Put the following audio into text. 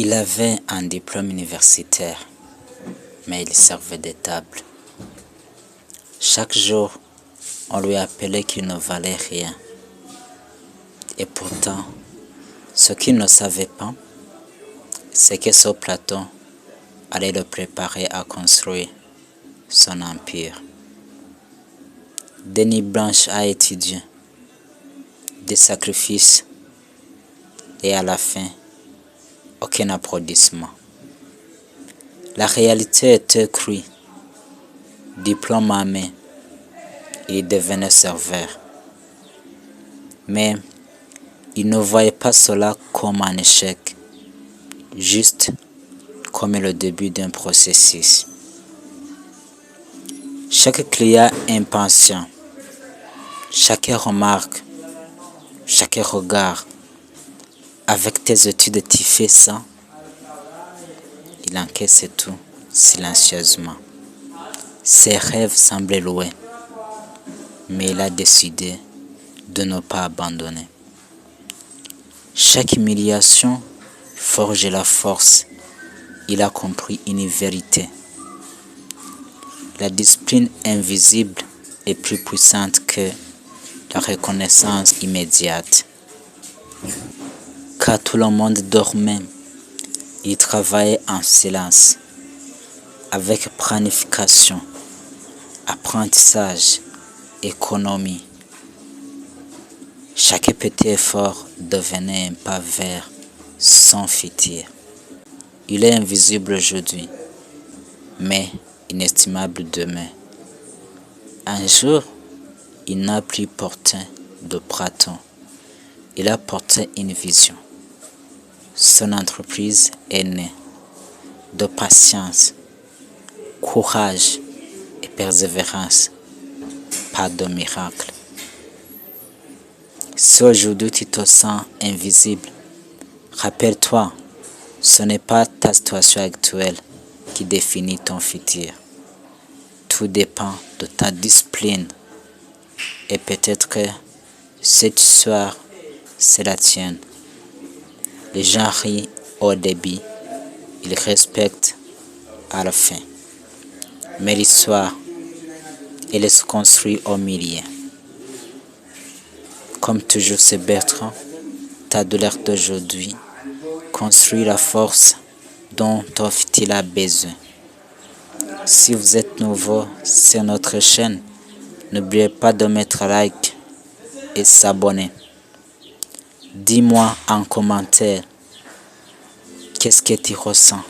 Il avait un diplôme universitaire, mais il servait de table. Chaque jour, on lui appelait qu'il ne valait rien. Et pourtant, ce qu'il ne savait pas, c'est que ce Platon allait le préparer à construire son empire. Denis Blanche a étudié des sacrifices et à la fin, aucun applaudissement. La réalité était crue. Diplôme en main, il devenait serveur. Mais il ne voyait pas cela comme un échec, juste comme le début d'un processus. Chaque client impatient, chaque remarque, chaque regard, avec tes études tu fais ça, il encaisse tout silencieusement. Ses rêves semblaient loin, mais il a décidé de ne pas abandonner. Chaque humiliation forge la force. Il a compris une vérité. La discipline invisible est plus puissante que la reconnaissance immédiate. Quand tout le monde dormait, il travaillait en silence, avec planification, apprentissage, économie. Chaque petit effort devenait un pas vers son futur. Il est invisible aujourd'hui, mais inestimable demain. Un jour, il n'a plus porté de Platon. Il a porté une vision. Son entreprise est née de patience, courage et persévérance, pas de miracle. Si aujourd'hui tu te sens invisible, rappelle-toi, ce n'est pas ta situation actuelle qui définit ton futur. Tout dépend de ta discipline. Et peut-être que cette histoire, c'est la tienne. Les gens rient au début, ils respectent à la fin. Mais l'histoire, elle se construit au milieu. Comme toujours, c'est Bertrand, ta douleur d'aujourd'hui construit la force dont ton futur a besoin. Si vous êtes nouveau sur notre chaîne, n'oubliez pas de mettre like et s'abonner. Dis-moi en commentaire qu'est-ce que tu ressens.